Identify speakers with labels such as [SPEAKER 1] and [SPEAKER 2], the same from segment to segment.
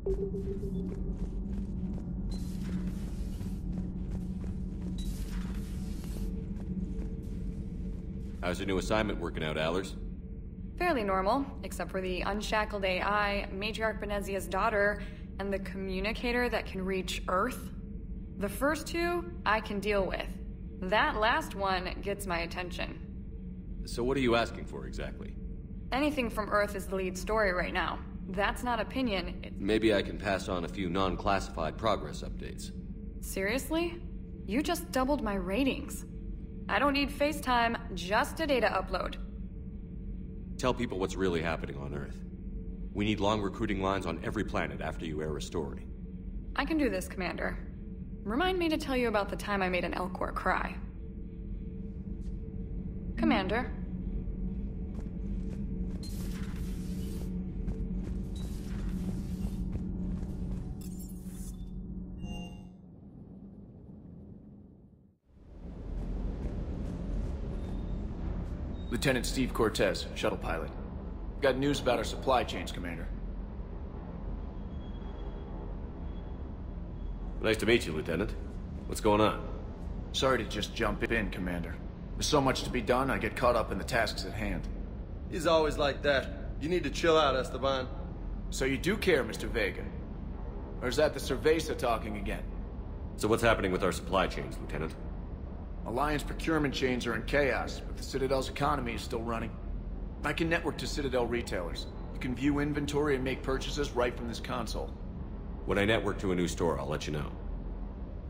[SPEAKER 1] How's your new assignment working out, Allers?
[SPEAKER 2] Fairly normal, except for the unshackled AI, Matriarch Benezia's daughter, and the communicator that can reach Earth. The first two, I can deal with. That last one gets my attention.
[SPEAKER 1] So what are you asking for, exactly?
[SPEAKER 2] Anything from Earth is the lead story right now. That's not opinion, it's...
[SPEAKER 1] Maybe I can pass on a few non-classified progress updates.
[SPEAKER 2] Seriously? You just doubled my ratings. I don't need FaceTime, just a data upload.
[SPEAKER 1] Tell people what's really happening on Earth. We need long recruiting lines on every planet after you air a story.
[SPEAKER 2] I can do this, Commander. Remind me to tell you about the time I made an Elcor cry. Commander.
[SPEAKER 3] Lieutenant Steve Cortez, shuttle pilot. Got news about our supply chains, Commander.
[SPEAKER 1] Nice to meet you, Lieutenant. What's going on?
[SPEAKER 3] Sorry to just jump in, Commander. There's so much to be done, I get caught up in the tasks at hand.
[SPEAKER 4] He's always like that. You need to chill out, Esteban.
[SPEAKER 3] So you do care, Mr. Vega? Or is that the Cerveza talking again?
[SPEAKER 1] So what's happening with our supply chains, Lieutenant?
[SPEAKER 3] Alliance procurement chains are in chaos, but the Citadel's economy is still running. I can network to Citadel retailers. You can view inventory and make purchases right from this console.
[SPEAKER 1] When I network to a new store, I'll let you know.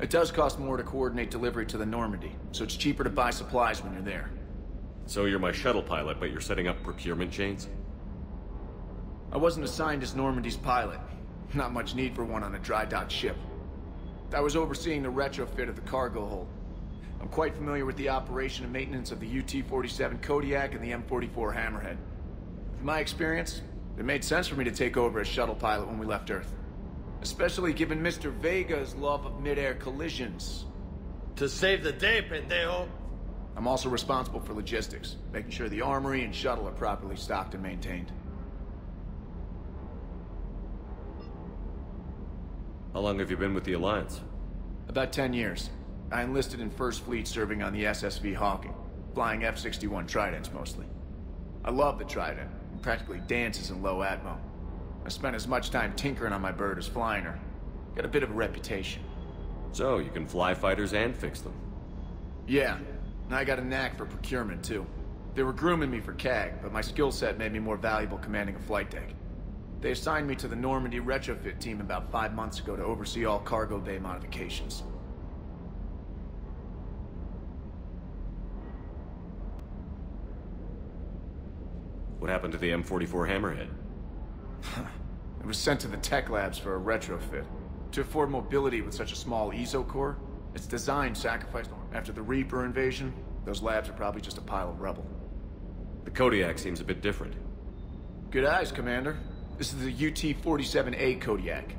[SPEAKER 3] It does cost more to coordinate delivery to the Normady, so it's cheaper to buy supplies when you're there.
[SPEAKER 1] So you're my shuttle pilot, but you're setting up procurement chains?
[SPEAKER 3] I wasn't assigned as Normandy's pilot. Not much need for one on a dry dock ship. I was overseeing the retrofit of the cargo hold. I'm quite familiar with the operation and maintenance of the UT-47 Kodiak and the M44 Hammerhead. From my experience, it made sense for me to take over as shuttle pilot when we left Earth. Especially given Mr. Vega's love of mid-air collisions.
[SPEAKER 4] To save the day, pendejo.
[SPEAKER 3] I'm also responsible for logistics, making sure the armory and shuttle are properly stocked and maintained.
[SPEAKER 1] How long have you been with the Alliance?
[SPEAKER 3] About 10 years. I enlisted in First Fleet serving on the SSV Hawking, flying F-61 Tridents mostly. I love the Trident, it practically dances in low atmo. I spent as much time tinkering on my bird as flying her. Got a bit of a reputation.
[SPEAKER 1] So, you can fly fighters and fix them?
[SPEAKER 3] Yeah, and I got a knack for procurement too. They were grooming me for CAG, but my skill set made me more valuable commanding a flight deck. They assigned me to the Normady retrofit team about 5 months ago to oversee all cargo bay modifications.
[SPEAKER 1] What happened to the M44 Hammerhead?
[SPEAKER 3] It was sent to the tech labs for a retrofit. To afford mobility with such a small ESO core, its design sacrificed after the Reaper invasion. Those labs are probably just a pile of rubble.
[SPEAKER 1] The Kodiak seems a bit different.
[SPEAKER 3] Good eyes, Commander. This is the UT-47A Kodiak.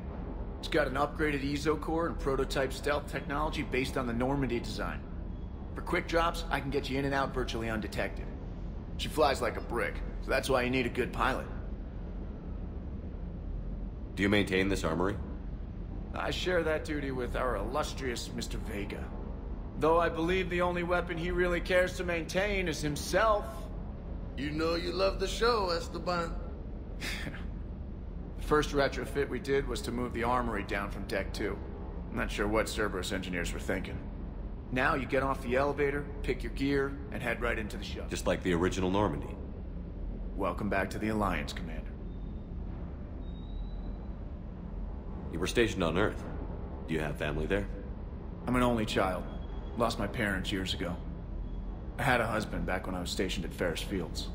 [SPEAKER 3] It's got an upgraded ESO core and prototype stealth technology based on the Normady design. For quick drops, I can get you in and out virtually undetected. She flies like a brick, so that's why you need a good pilot.
[SPEAKER 1] Do you maintain this armory?
[SPEAKER 3] I share that duty with our illustrious Mr. Vega. Though I believe the only weapon he really cares to maintain is himself.
[SPEAKER 4] You know you love the show, Esteban.
[SPEAKER 3] The first retrofit we did was to move the armory down from Deck 2. I'm not sure what Cerberus engineers were thinking. Now you get off the elevator, pick your gear, and head right into the shuttle.
[SPEAKER 1] Just like the original Normady.
[SPEAKER 3] Welcome back to the Alliance, Commander.
[SPEAKER 1] You were stationed on Earth. Do you have family there?
[SPEAKER 3] I'm an only child. Lost my parents years ago. I had a husband back when I was stationed at Ferris Fields.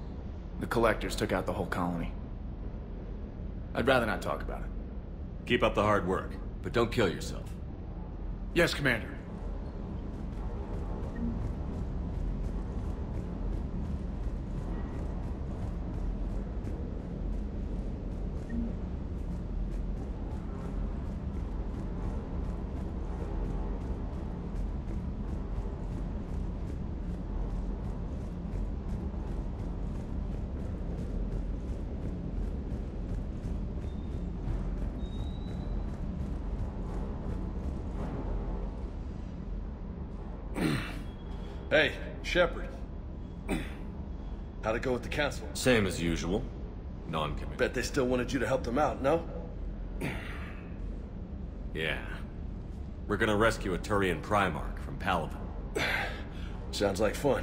[SPEAKER 3] The Collectors took out the whole colony. I'd rather not talk about it.
[SPEAKER 1] Keep up the hard work, but don't kill yourself.
[SPEAKER 3] Yes, Commander.
[SPEAKER 4] Hey, Shepard. How'd it go with the council?
[SPEAKER 1] Same as usual. Non-committal.
[SPEAKER 4] Bet they still wanted you to help them out, no?
[SPEAKER 1] Yeah. We're gonna rescue a Turian Primarch from Palaven.
[SPEAKER 4] Sounds like fun.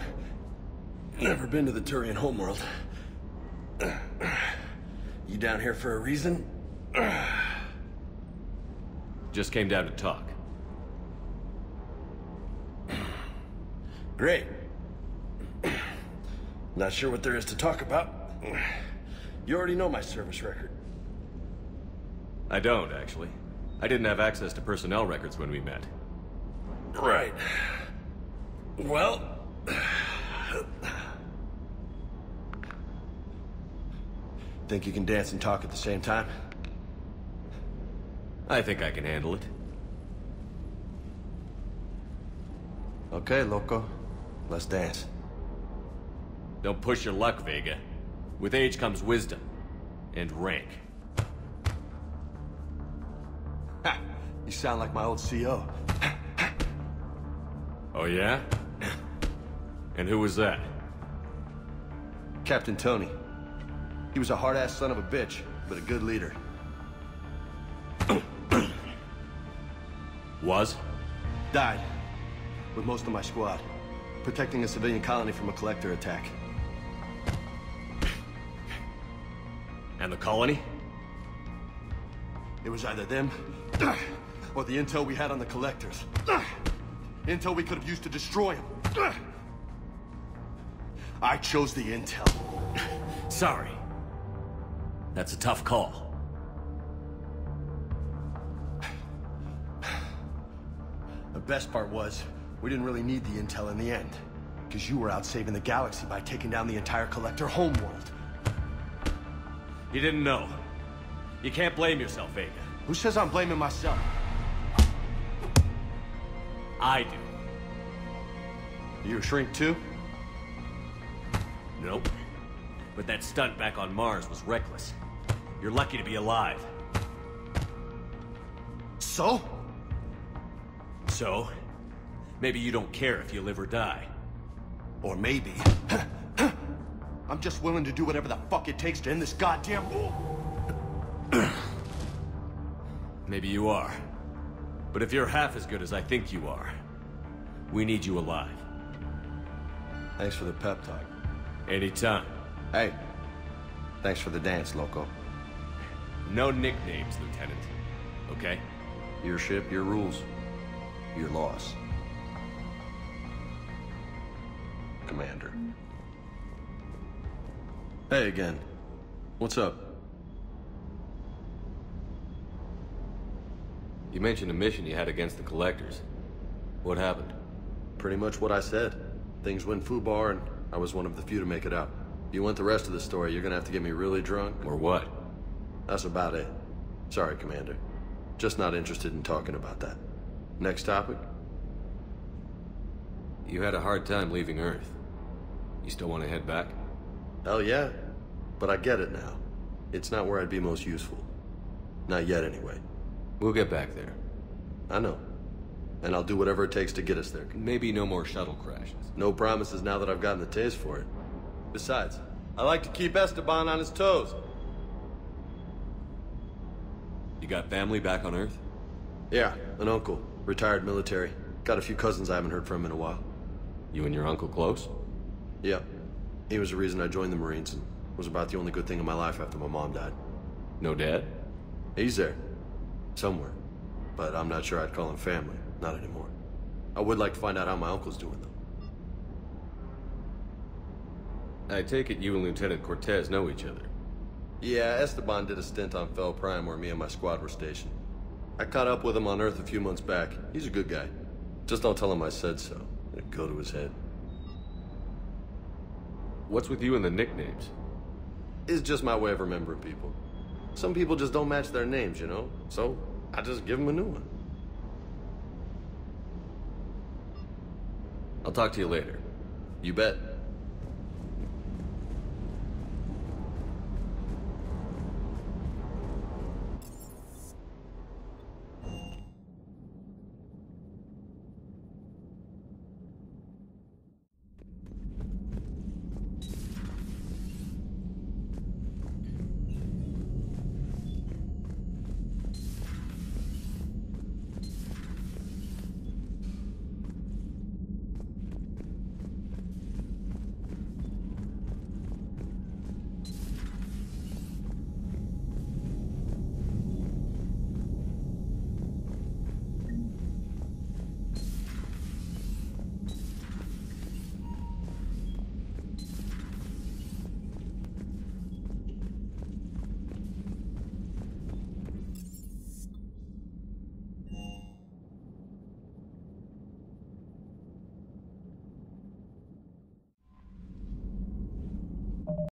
[SPEAKER 4] Never been to the Turian homeworld. You down here for a reason?
[SPEAKER 1] Just came down to talk.
[SPEAKER 4] Great. Not sure what there is to talk about. You already know my service record.
[SPEAKER 1] I don't, actually. I didn't have access to personnel records when we met.
[SPEAKER 4] Right. Well... Think you can dance and talk at the same time?
[SPEAKER 1] I think I can handle it.
[SPEAKER 4] Okay, loco. Let's dance.
[SPEAKER 1] Don't push your luck, Vega. With age comes wisdom. And rank.
[SPEAKER 4] Ha! You sound like my old CO.
[SPEAKER 1] Oh yeah? And who was that?
[SPEAKER 4] Captain Tony. He was a hard-ass son of a bitch, but a good leader.
[SPEAKER 1] Was?
[SPEAKER 4] Died. With most of my squad. Protecting a civilian colony from a collector attack.
[SPEAKER 1] And the colony?
[SPEAKER 4] It was either them, or the intel we had on the collectors. Intel we could have used to destroy them. I chose the intel.
[SPEAKER 1] Sorry. That's a tough call.
[SPEAKER 4] The best part was, we didn't really need the intel in the end. Because you were out saving the galaxy by taking down the entire collector homeworld.
[SPEAKER 1] You didn't know. You can't blame yourself, Vega.
[SPEAKER 4] Who says I'm blaming myself?
[SPEAKER 1] I do.
[SPEAKER 4] You a shrink too?
[SPEAKER 1] Nope. But that stunt back on Mars was reckless. You're lucky to be alive.
[SPEAKER 4] So?
[SPEAKER 1] So, maybe you don't care if you live or die.
[SPEAKER 4] Or maybe... I'm just willing to do whatever the fuck it takes to end this goddamn war.
[SPEAKER 1] Maybe you are. But if you're half as good as I think you are, we need you alive.
[SPEAKER 4] Thanks for the pep talk.
[SPEAKER 1] Anytime.
[SPEAKER 4] Hey, thanks for the dance, loco.
[SPEAKER 1] No nicknames, Lieutenant. Okay?
[SPEAKER 4] Your ship, your rules. Your loss. Commander. Hey again. What's up?
[SPEAKER 1] You mentioned a mission you had against the Collectors. What happened?
[SPEAKER 4] Pretty much what I said. Things went foobar, and I was one of the few to make it out. If you want the rest of the story, you're gonna have to get me really drunk.
[SPEAKER 1] Or what?
[SPEAKER 4] That's about it. Sorry, Commander. Just not interested in talking about that. Next topic?
[SPEAKER 1] You had a hard time leaving Earth. You still want to head back?
[SPEAKER 4] Hell yeah. But I get it now. It's not where I'd be most useful. Not yet, anyway.
[SPEAKER 1] We'll get back there.
[SPEAKER 4] I know. And I'll do whatever it takes to get us there.
[SPEAKER 1] Maybe no more shuttle crashes.
[SPEAKER 4] No promises now that I've gotten the taste for it. Besides, I like to keep Esteban on his toes.
[SPEAKER 1] You got family back on Earth?
[SPEAKER 4] Yeah, an uncle. Retired military. Got a few cousins I haven't heard from in a while.
[SPEAKER 1] You and your uncle close?
[SPEAKER 4] Yeah. He was the reason I joined the Marines and was about the only good thing in my life after my mom died.
[SPEAKER 1] No dad?
[SPEAKER 4] He's there. Somewhere. But I'm not sure I'd call him family. Not anymore. I would like to find out how my uncle's doing, though.
[SPEAKER 1] I take it you and Lieutenant Cortez know each other.
[SPEAKER 4] Yeah, Esteban did a stint on Fel Prime where me and my squad were stationed. I caught up with him on Earth a few months back. He's a good guy. Just don't tell him I said so. It'd go to his head.
[SPEAKER 1] What's with you and the nicknames?
[SPEAKER 4] It's just my way of remembering people. Some people just don't match their names, you know? So, I just give them a new one.
[SPEAKER 1] I'll talk to you later.
[SPEAKER 4] You bet.